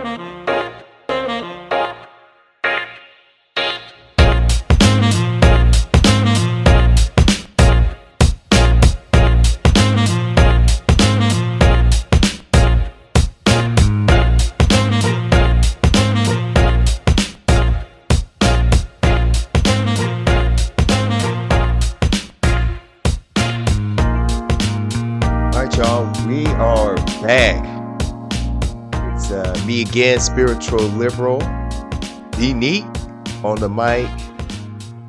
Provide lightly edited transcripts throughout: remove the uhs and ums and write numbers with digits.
All right, y'all, we are back. It's me again, spiritual liberal, D Neat on the mic.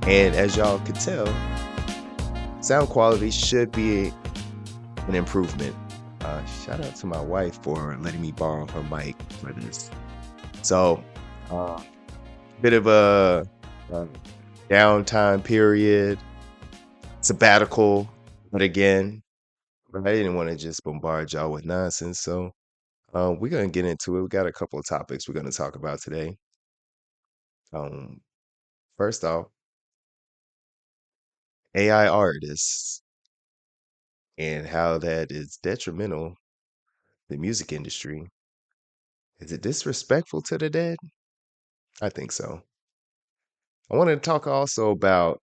And as y'all can tell, sound quality should be an improvement. Shout out to my wife for letting me borrow her mic for this. So, uh, bit of a downtime period, sabbatical, but again, I didn't want to just bombard y'all with nonsense. So, we're gonna get into it. We got a couple of topics we're gonna talk about today. Um, First off, AI artists and how that is detrimental to the music industry. Is it disrespectful to the dead? I think so. I wanted to talk also about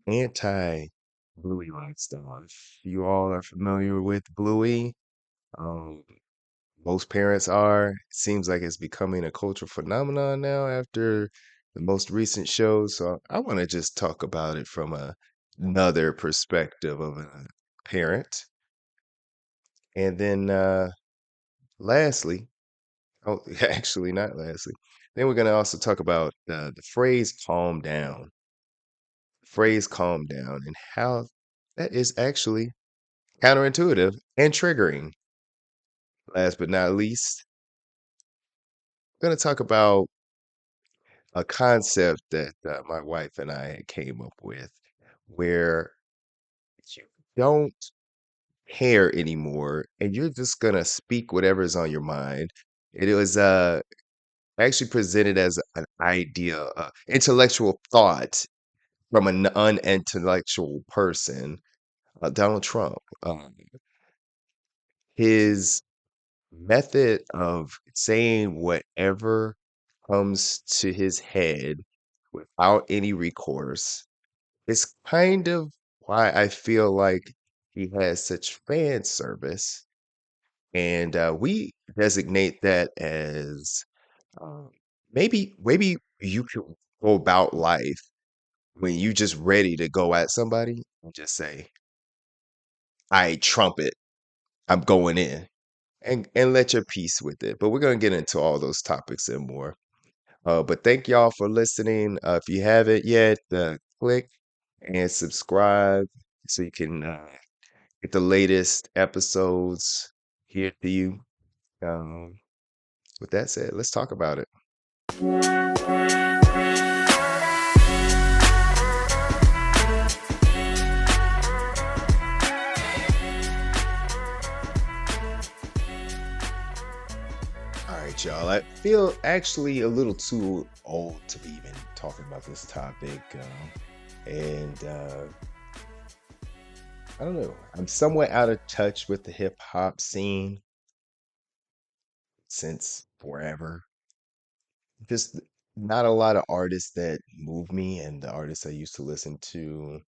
anti-Bluey lifestyle. If you all are familiar with Bluey, um, most parents are. It seems like it's becoming a cultural phenomenon now after the most recent shows. So I want to just talk about it from another perspective of a parent. And then lastly, oh, actually not lastly, then we're going to also talk about the phrase calm down, phrase calm down, and how that is actually counterintuitive and triggering. Last but not least, I'm going to talk about a concept that my wife and I came up with where you don't care anymore and you're just going to speak whatever's on your mind. It was actually presented as an idea, intellectual thought from an unintellectual person, Donald Trump. His method of saying whatever comes to his head without any recourse is kind of why I feel like he has such fan service. And we designate that as um, maybe you can go about life when you just ready to go at somebody and just say, "I trumpet, I'm going in," and let your peace with it. But we're gonna get into all those topics and more. But thank y'all for listening. If you haven't yet, click and subscribe so you can get the latest episodes here to you. Um, with that said, let's talk about it. All right, y'all. I feel actually a little too old to be even talking about this topic. And I don't know. I'm somewhat out of touch with the hip hop scene since forever. Just not a lot of artists that move me, and the artists I used to listen to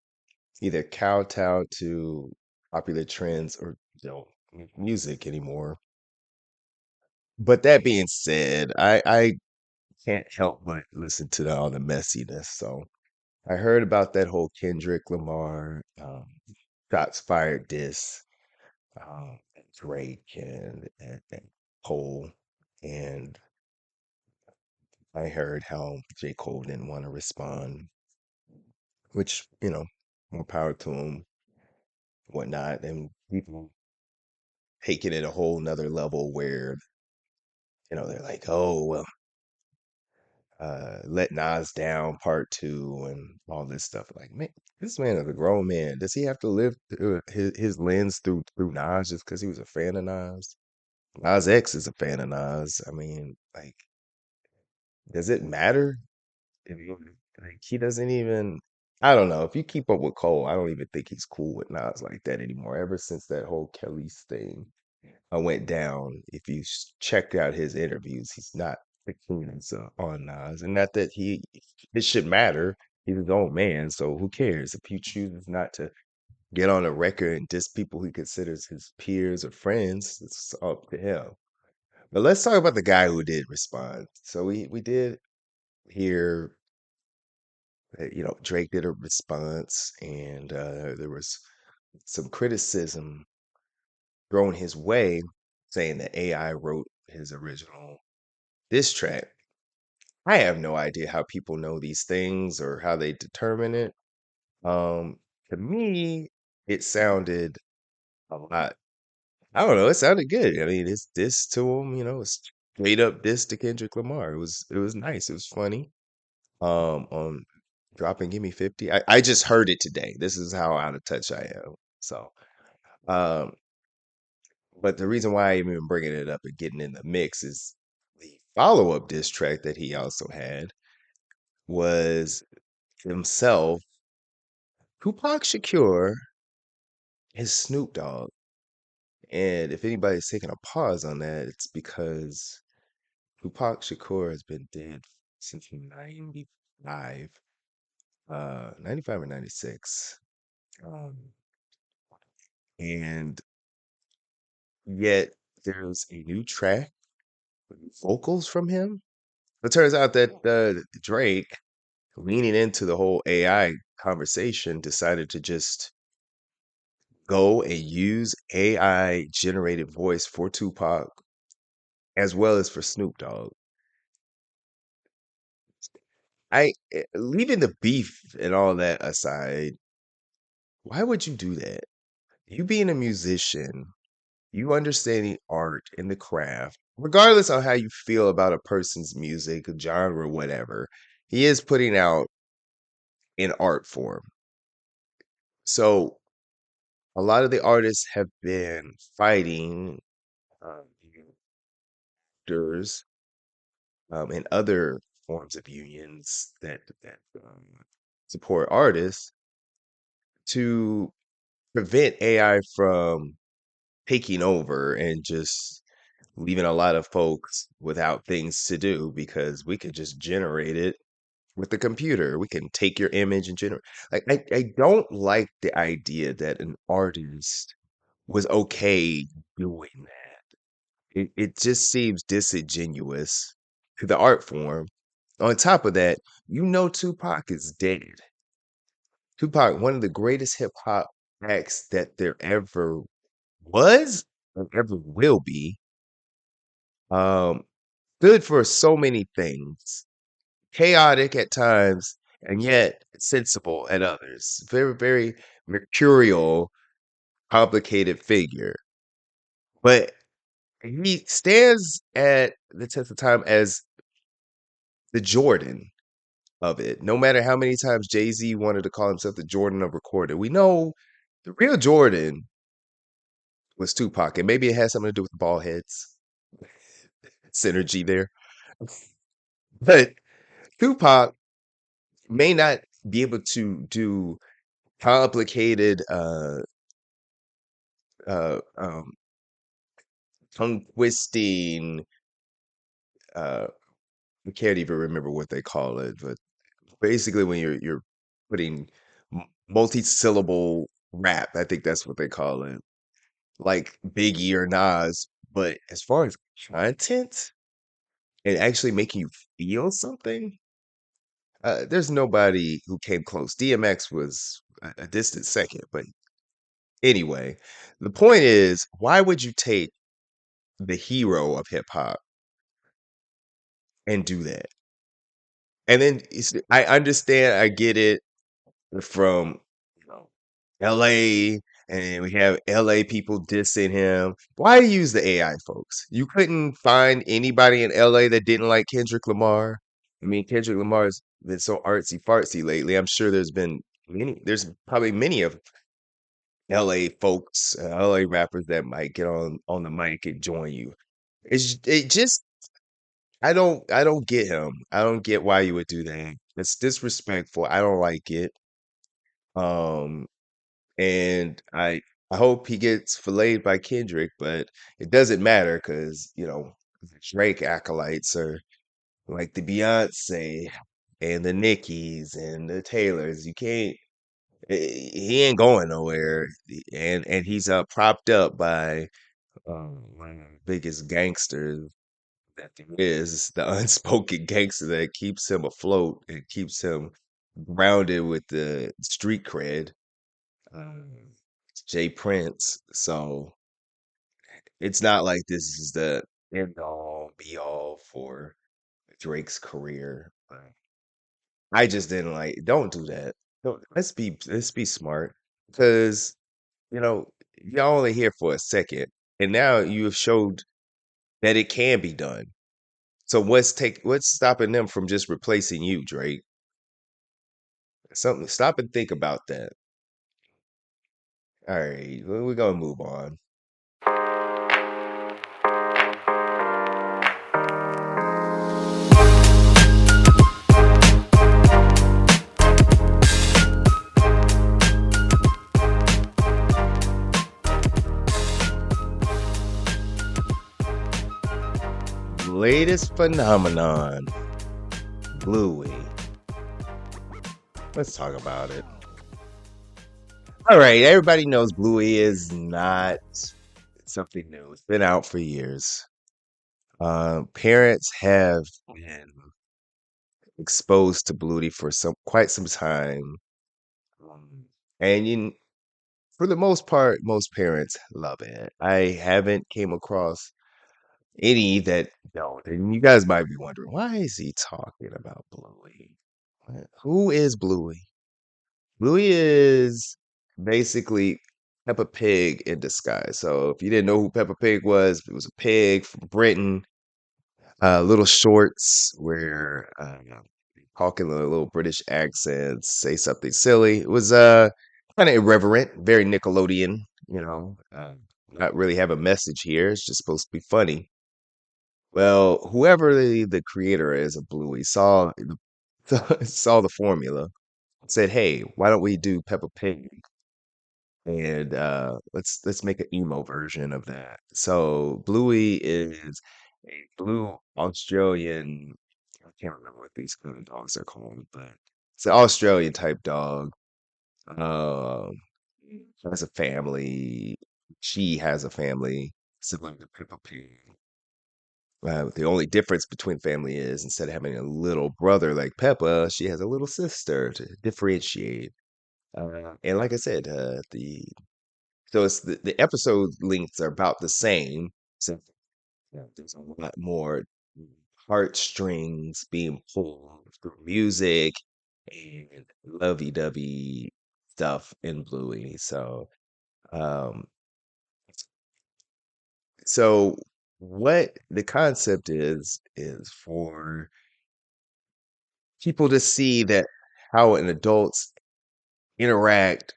either kowtow to popular trends or music anymore. But that being said, I can't help but listen to all the messiness. So I heard about that whole Kendrick Lamar shots fired diss, Drake and Cole, and I heard how J. Cole didn't want to respond, which more power to him, whatnot, and people taking it a whole nother level where they're like, oh well, let Nas down part two and all this stuff. Like, man, this man is a grown man. Does he have to live through his lens through Nas just because he was a fan of Nas? Nas X is a fan of Nas. I mean, like, does it matter if like he doesn't even? I don't know. If you keep up with Cole, I don't even think he's cool with Nas like that anymore. Ever since that whole Kelly's thing, went down. If you checked out his interviews, he's not the keenest on Nas, and not that it should matter. He's his own man, so who cares if he chooses not to get on a record and diss people he considers his peers or friends? It's up to him. But let's talk about the guy who did respond. So we did hear that, Drake did a response, and there was some criticism thrown his way, saying that AI wrote his original diss track. I have no idea how people know these things or how they determine it. To me, it sounded a lot. I don't know. It sounded good. I mean, it's diss to him. It's straight up diss to Kendrick Lamar. It was nice. It was funny. On dropping Gimme 50. I just heard it today. This is how out of touch I am. So, um, but the reason why I'm even bringing it up and getting in the mix is the follow-up diss track that he also had was himself, Tupac Shakur, his Snoop Dogg. And if anybody's taking a pause on that, it's because Tupac Shakur has been dead since 95, 95 or 96. Um, and yet there's a new track with vocals from him. It turns out that Drake, leaning into the whole AI conversation, decided to just go and use AI generated voice for Tupac as well as for Snoop Dogg. Leaving the beef and all that aside, why would you do that? You being a musician, you understanding art and the craft, regardless of how you feel about a person's music, genre, whatever, he is putting out an art form. So a lot of the artists have been fighting actors and other forms of unions that support artists to prevent AI from taking over and just leaving a lot of folks without things to do because we could just generate it with the computer. We can take your image and generate. Like, I don't like the idea that an artist was okay doing that. It just seems disingenuous to the art form. On top of that, Tupac is dead. Tupac, one of the greatest hip hop acts that there ever was or ever will be, um, stood for so many things, chaotic at times, and yet sensible at others. Very, very mercurial, complicated figure. But he stands at the test of time as the Jordan of it. No matter how many times Jay-Z wanted to call himself the Jordan of recording, we know the real Jordan was Tupac, and maybe it has something to do with the ball heads synergy there. But Tupac may not be able to do complicated, uh, um, tongue twisting. Uh, I can't even remember what they call it, but basically, when you're putting multi-syllable rap, I think that's what they call it, like Biggie or Nas. But as far as content and actually making you feel something, there's nobody who came close. DMX was a distant second, but anyway, the point is, why would you take the hero of hip hop and do that? And then I understand, I get it from LA, and we have LA people dissing him. Why use the AI folks? You couldn't find anybody in LA that didn't like Kendrick Lamar. I mean, Kendrick Lamar's been so artsy fartsy lately. I'm sure there's probably many of LA folks, LA rappers that might get on the mic and join you. It just I don't get him. I don't get why you would do that. It's disrespectful. I don't like it. Um and I hope he gets filleted by Kendrick, but it doesn't matter because, the Drake acolytes are like the Beyonce and the Nickies and the Taylors. You can't, he ain't going nowhere. And he's propped up by one of the biggest gangsters that there is, the unspoken gangster that keeps him afloat and keeps him grounded with the street cred. Um, Jay Prince. So it's not like this is the end all be all for Drake's career. But I just didn't like. Don't do that. Don't, let's be smart because y'all only here for a second, and now you have showed that it can be done. So what's stopping them from just replacing you, Drake? Something. Stop and think about that. All right, we're gonna move on. Latest phenomenon, Bluey. Let's talk about it. All right, everybody knows Bluey is not something new. It's been out for years. Parents have been exposed to Bluey for quite some time, and for the most part, most parents love it. I haven't came across any that don't. And you guys might be wondering, why is he talking about Bluey? Who is Bluey? Bluey is basically Peppa Pig in disguise. So if you didn't know who Peppa Pig was, it was a pig from Britain. Little shorts where talk in a little British accents, say something silly. It was kind of irreverent, very Nickelodeon. Not really have a message here. It's just supposed to be funny. Well, whoever the creator is of Bluey saw the formula, said, "Hey, why don't we do Peppa Pig and let's make an emo version of that." So Bluey is a blue Australian. I can't remember what these kind of dogs are called, but it's an Australian type dog. Um, has a family. She has a family sibling to Peppa Pig. The only difference between family is instead of having a little brother like Peppa, she has a little sister to differentiate. And like I said, the episode lengths are about the same. So there's a lot more heartstrings being pulled through music and lovey-dovey stuff in Bluey. Um, so what the concept is for people to see that how an adults interact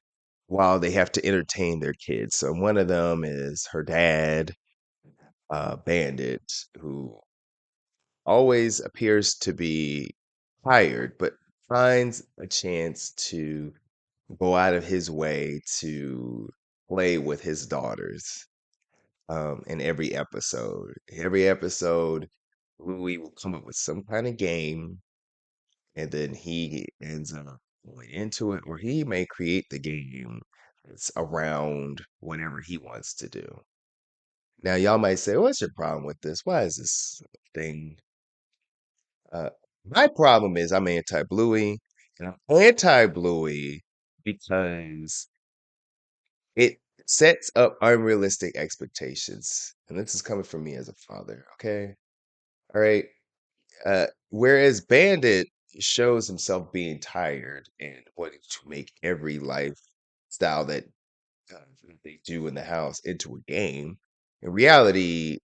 while they have to entertain their kids. So one of them is her dad, Bandit, who always appears to be tired, but finds a chance to go out of his way to play with his daughters in every episode. Every episode, Louis will come up with some kind of game, and then he ends up going into it, or he may create the game that's around whatever he wants to do. Now, y'all might say, what's your problem with this? Why is this thing my problem is I'm anti-Bluey, and I'm anti-Bluey because it sets up unrealistic expectations. And this is coming from me as a father, okay? All right. Whereas Bandit shows himself being tired and wanting to make every lifestyle that they do in the house into a game. In reality,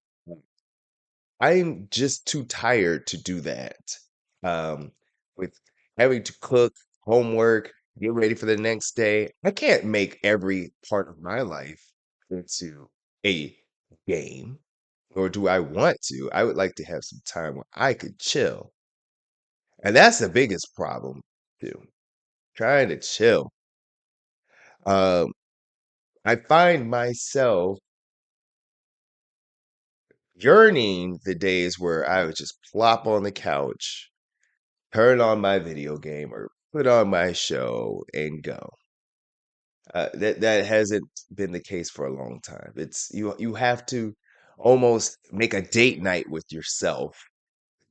I'm just too tired to do that. Um, with having to cook, homework, get ready for the next day, I can't make every part of my life into a game, or do I want to? I would like to have some time where I could chill. And that's the biggest problem, too. Trying to chill. Um, I find myself yearning the days where I would just plop on the couch, turn on my video game, or put on my show and go. That hasn't been the case for a long time. It's you have to almost make a date night with yourself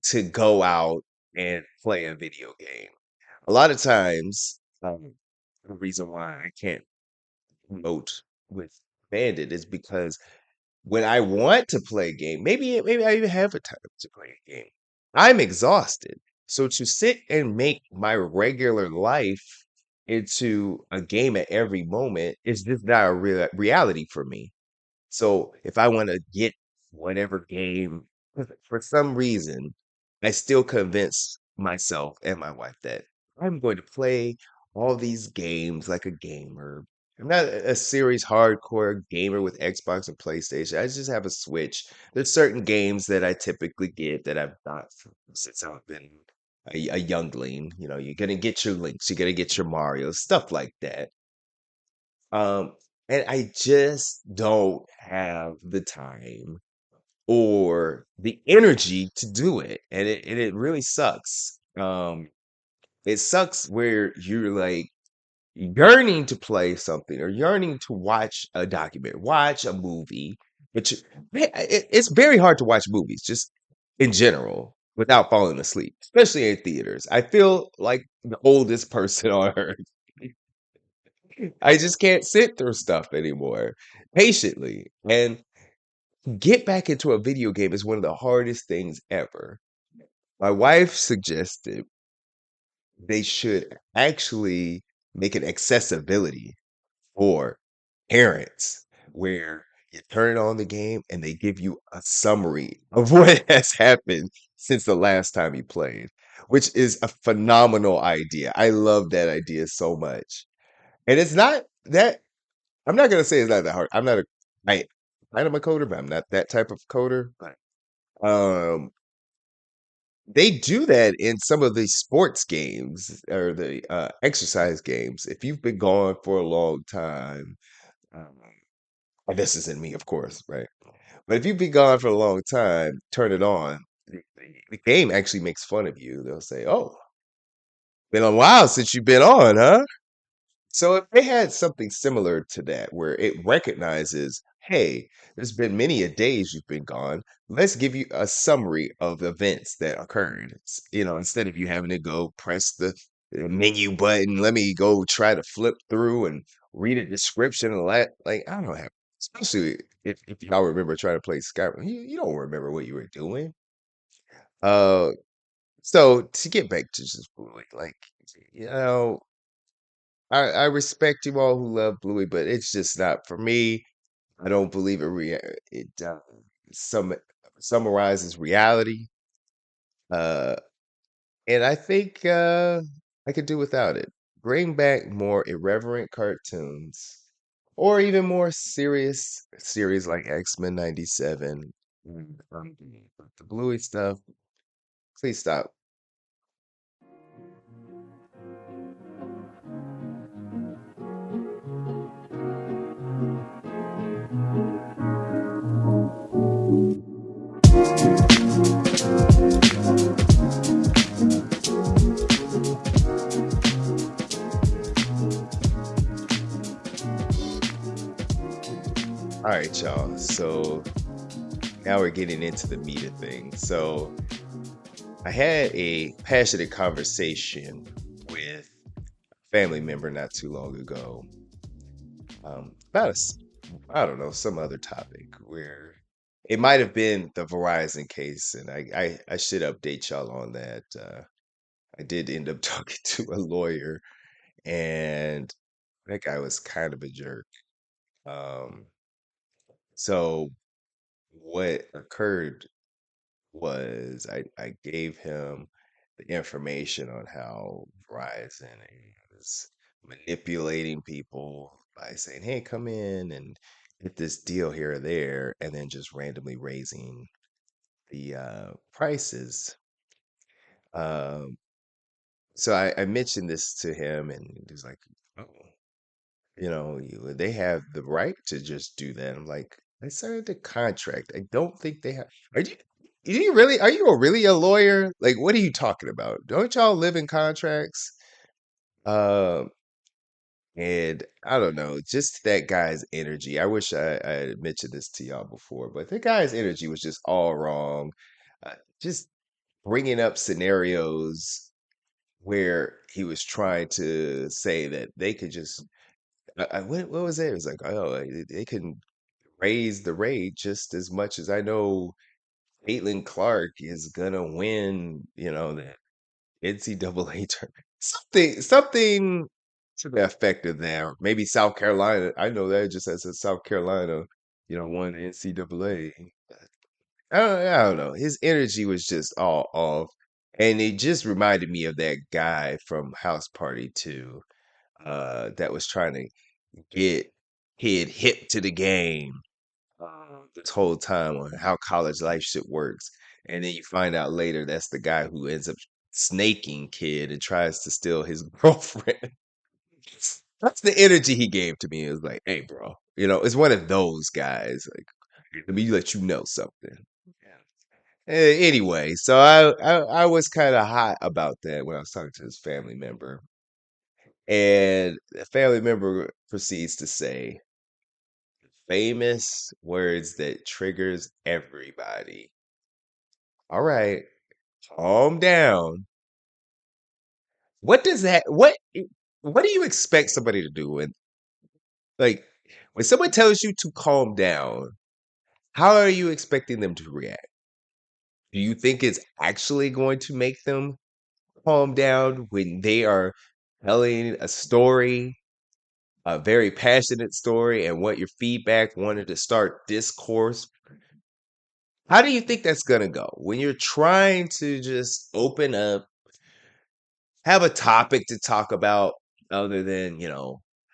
to go out and play a video game. A lot of times, the reason why I can't promote with Bandit is because when I want to play a game, maybe I even have a time to play a game, I'm exhausted. So to sit and make my regular life into a game at every moment is just not a reality for me. So if I want to get whatever game, for some reason, I still convince myself and my wife that I'm going to play all these games like a gamer. I'm not a serious hardcore gamer with Xbox and PlayStation. I just have a Switch. There's certain games that I typically get that I've not since I've been a youngling. You know, you're gonna get your Links, you're gonna get your Mario, stuff like that. Um, and I just don't have the time or the energy to do it. And it really sucks. It sucks where you're like yearning to play something or yearning to watch a documentary, watch a movie, but it's very hard to watch movies just in general without falling asleep, especially in theaters. I feel like the oldest person on earth. I just can't sit through stuff anymore patiently. And get back into a video game is one of the hardest things ever. My wife suggested they should actually make an accessibility for parents where you turn on the game and they give you a summary of what has happened since the last time you played, which is a phenomenal idea. I love that idea so much. And it's not that I'm not gonna say it's not that hard. I I'm a coder, but I'm not that type of coder. But um they do that in some of the sports games or the exercise games. If you've been gone for a long time, um, and this isn't me, of course, right? But if you've been gone for a long time, turn it on. The game actually makes fun of you. They'll say, "Oh, been a while since you've been on, huh?" So if they had something similar to that, where it recognizes, hey, there's been many a days you've been gone. Let's give you a summary of events that occurred. You know, instead of you having to go press the menu button, let me go try to flip through and read a description and like I don't have, especially if y'all remember trying to play Skyrim, you don't remember what you were doing. Uh, so to get back to just Bluey, like you know, I respect you all who love Bluey, but it's just not for me. I don't believe it sum summarizes reality. Uh, and I think I could do without it. Bring back more irreverent cartoons, or even more serious series like X-Men '97. The Bluey stuff. Please stop. All right, y'all. So now we're getting into the meat of things. So I had a passionate conversation with a family member not too long ago about I don't know, some other topic where it might have been the Verizon case, and I should update y'all on that. I did end up talking to a lawyer, and that guy was kind of a jerk. Um, so what occurred was I gave him the information on how Verizon is manipulating people by saying, "Hey, come in and get this deal here or there," and then just randomly raising the prices. Um, so I mentioned this to him, and he was like, "Oh." they have the right to just do that. I'm like, I signed a contract. I don't think they have. Are you? Are you really a lawyer? Like, what are you talking about? Don't y'all live in contracts? Um, and I don't know, just that guy's energy. I wish I had mentioned this to y'all before, but the guy's energy was just all wrong. Just bringing up scenarios where he was trying to say that they could just what was it? It was like, oh, they can raise the rate just as much as I know Caitlin Clark is gonna win, the NCAA tournament. Something to the effect of that. Maybe South Carolina. I know that just as a South Carolina, won NCAA. I don't know. His energy was just all off. And it just reminded me of that guy from House Party 2, that was trying to get kid hip to the game this whole time on how college life shit works. And then you find out later that's the guy who ends up snaking kid and tries to steal his girlfriend. That's the energy he gave to me. It was like, hey, bro, it's one of those guys. Like, let me let you know something. Anyway, so I was kind of hot about that when I was talking to his family member, and the family member proceeds to say famous words that triggers everybody. All right, calm down. What does that what do you expect somebody to do like when someone tells you to calm down, how are you expecting them to react? Do you think it's actually going to make them calm down when they are telling a story, a very passionate story, and want your feedback, wanted to start discourse? How do you think that's gonna go when you're trying to just open up, have a topic to talk about other than,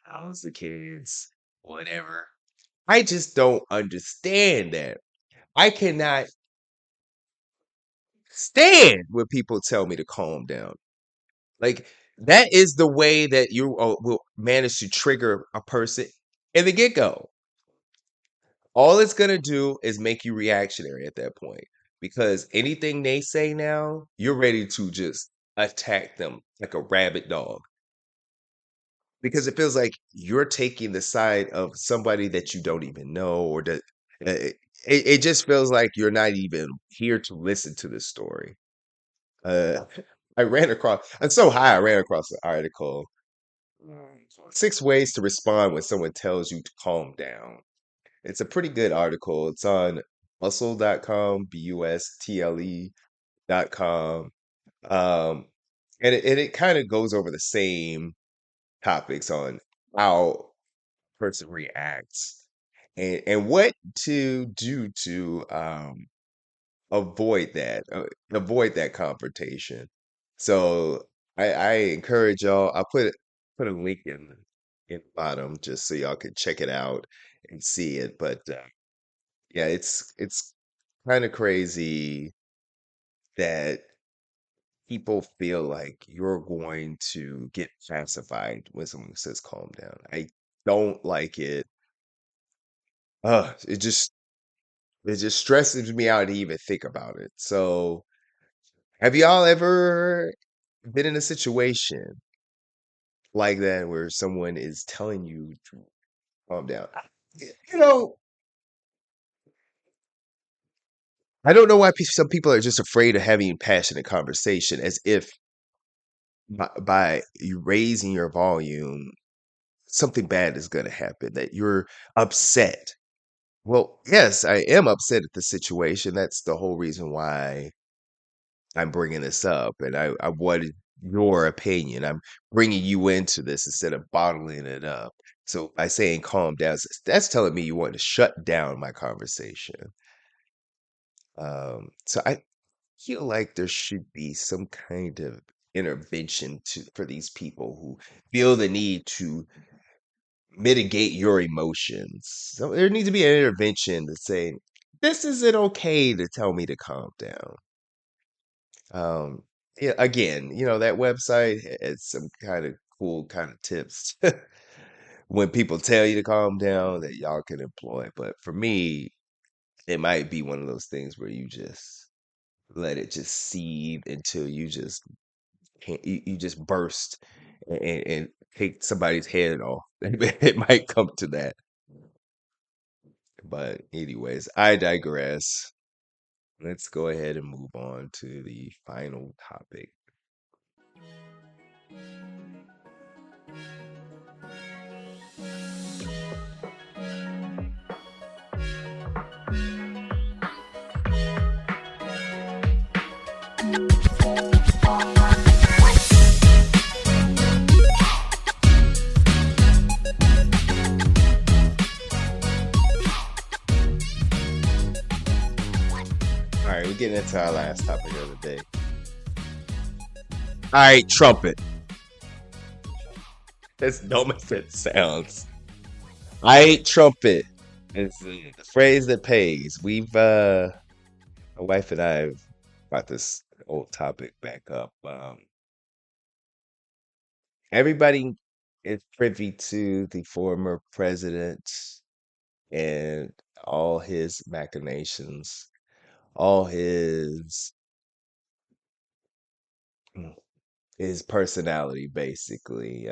how's the kids, whatever? I just don't understand that. I cannot stand when people tell me to calm down. Like, that is the way that you will manage to trigger a person in the get go. All it's gonna do is make you reactionary at that point because anything they say now, you're ready to just attack them like a rabid dog because it feels like you're taking the side of somebody that you don't even know or that it just feels like you're not even here to listen to the story. Uh, I'm so high, I ran across an article. 6 ways to respond when someone tells you to calm down. It's a pretty good article. It's on bustle.com, bustle.com. Um, and it kind of goes over the same topics on how a person reacts and what to do to avoid that confrontation. So I encourage y'all. I'll put a link in the bottom just so y'all can check it out and see it. But yeah, it's kind of crazy that people feel like you're going to get pacified when someone says calm down. I don't like it. It just stresses me out to even think about it. So have y'all ever been in a situation like that where someone is telling you to calm down? You know, I don't know why some people are just afraid of having passionate conversation, as if by you raising your volume, something bad is going to happen, that you're upset. Well, yes, I am upset at the situation. That's the whole reason why I'm bringing this up, and I wanted your opinion. I'm bringing you into this instead of bottling it up. So by saying calm down, that's telling me you want to shut down my conversation. So I feel like there should be some kind of intervention for these people who feel the need to mitigate your emotions. So there needs to be an intervention to say, this isn't okay to tell me to calm down. Um, yeah, again, that website has some kind of cool kind of tips. when people tell you to calm down that y'all can employ. But for me, it might be one of those things where you just let it just seethe until you just can't, you just burst and take somebody's head off. It might come to that. But anyways, I digress. Let's go ahead and move on to the final topic. All right, we're getting into our last topic of the day. Aight Trumpet. As dumb as it sounds. Aight Trumpet is the phrase that pays. My wife and I have brought this old topic back up. Everybody is privy to the former president and all his machinations, all mm, his personality, basically.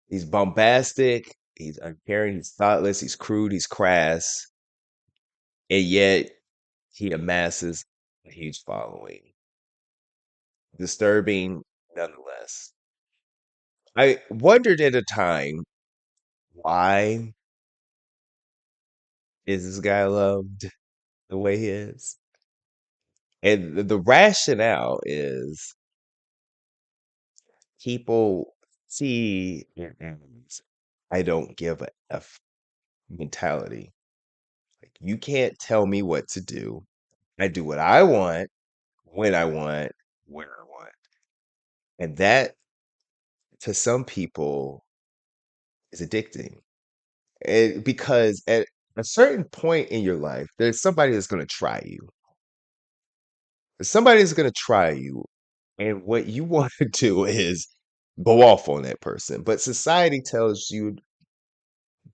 He's bombastic, he's uncaring, he's thoughtless, he's crude, he's crass, and yet he amasses a huge following. Disturbing nonetheless. I wondered at a time, why is this guy loved the way he is? And the rationale is people see it as I don't give a F mentality. Like, you can't tell me what to do. I do what I want, when I want, where I want. And that, to some people, is addicting. Because at a certain point in your life, there's somebody that's going to try you. Somebody is going to try you. And what you want to do is go off on that person. But society tells you,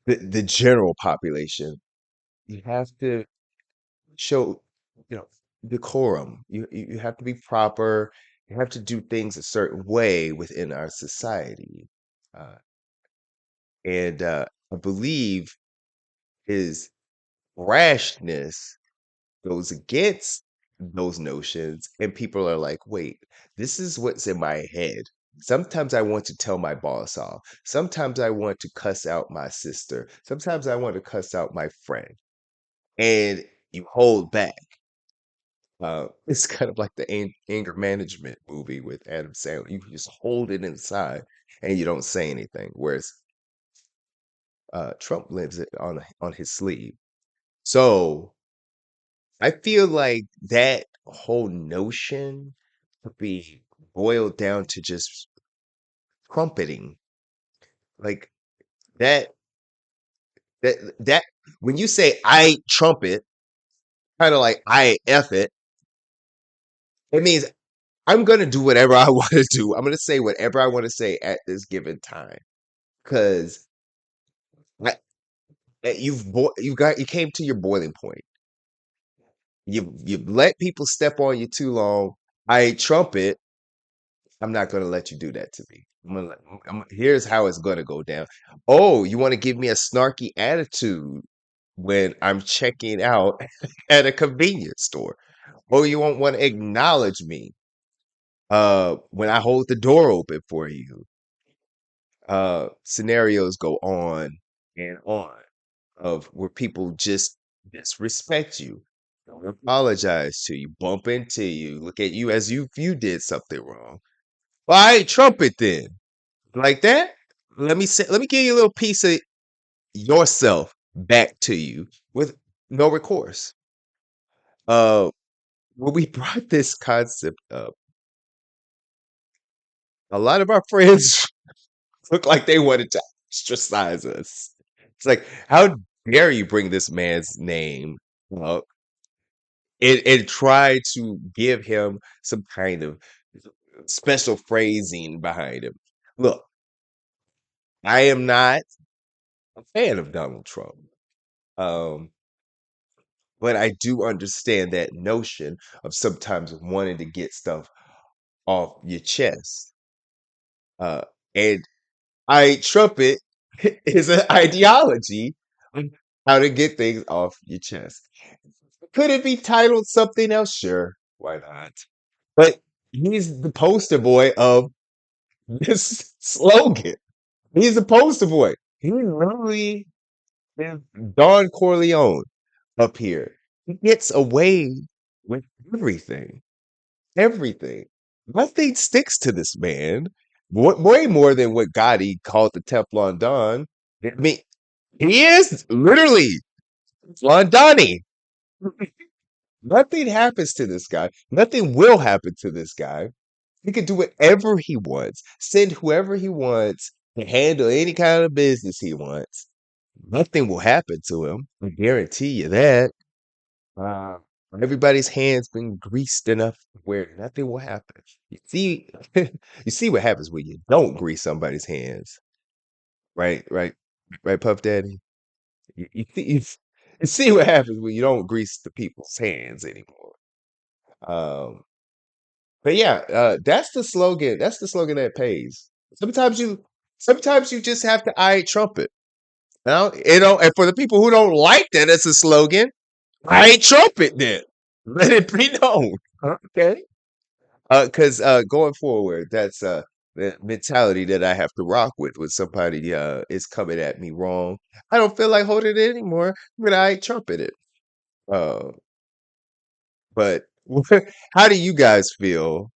the general population, you have to show, you know, decorum. You have to be proper. You have to do things a certain way within our society. Uh, and I believe his rashness goes against those notions, and people are like, wait, this is what's in my head. Sometimes I want to tell my boss off. Sometimes I want to cuss out my sister. Sometimes I want to cuss out my friend. And you hold back. It's kind of like the anger management movie with Adam Sandler. You just hold it inside and you don't say anything. Whereas Trump lives it on his sleeve. So I feel like that whole notion could be boiled down to just trumpeting. Like that that when you say I trumpet, kind of like I F it means I'm gonna do whatever I want to do. I'm gonna say whatever I want to say at this given time. Because you came to your boiling point. You let people step on you too long. I trumpet. I'm not going to let you do that to me. Here's how it's going to go down. Oh, you want to give me a snarky attitude when I'm checking out at a convenience store? Oh, you won't want to acknowledge me when I hold the door open for you. Scenarios go on and on of where people just disrespect you, don't apologize to you, bump into you, look at you as if you did something wrong. Well, I ain't trumpet then. Like that? Let me give you a little piece of yourself back to you with no recourse. Uh when we brought this concept up, a lot of our friends looked like they wanted to ostracize us. It's like, how dare you bring this man's name up and try to give him some kind of special phrasing behind him. Look, I am not. a fan of Donald Trump. Um, but I do understand that notion of sometimes wanting to get stuff off your chest. Uh, and Aight Trumpet is an ideology on how to get things off your chest. Could it be titled something else? Sure, why not? But he's the poster boy of this slogan. He's the poster boy. He literally is Don Corleone up here. He gets away with everything. Everything. Nothing sticks to this man. Way more than what Gotti called the Teflon Don. I mean, he is literally Londani. Nothing happens to this guy. Nothing will happen to this guy. He can do whatever he wants, send whoever he wants, to handle any kind of business he wants. Nothing will happen to him. I guarantee you that. Uh, Everybody's hands been greased enough where nothing will happen. You see, you see what happens when you don't grease somebody's hands, right? Right, right, Puff Daddy. You see what happens when you don't grease the people's hands anymore. Um, but yeah, that's the slogan. That's the slogan that pays. Sometimes you, sometimes you just have to eye trumpet. And for the people who don't like that as a slogan, I ain't trumpet then. Let it be known. Okay. Because going forward, that's the mentality that I have to rock with when somebody is coming at me wrong. I don't feel like holding it anymore, but I ain't trumpet it. Uh, but how do you guys feel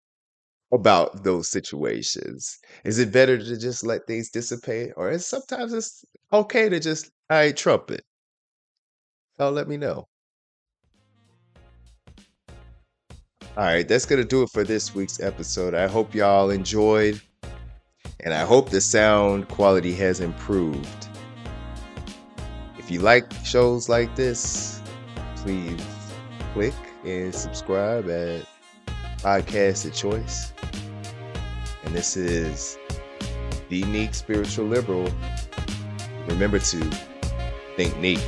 about those situations? Is it better to just let things dissipate, or is sometimes it's okay to just I ain't trumpet? Oh, let me know. All right, that's going to do it for this week's episode. I hope y'all enjoyed, and I hope the sound quality has improved. If you like shows like this, please click and subscribe at Podcast of Choice. And this is The Neat Spiritual Liberal. Remember to think neat.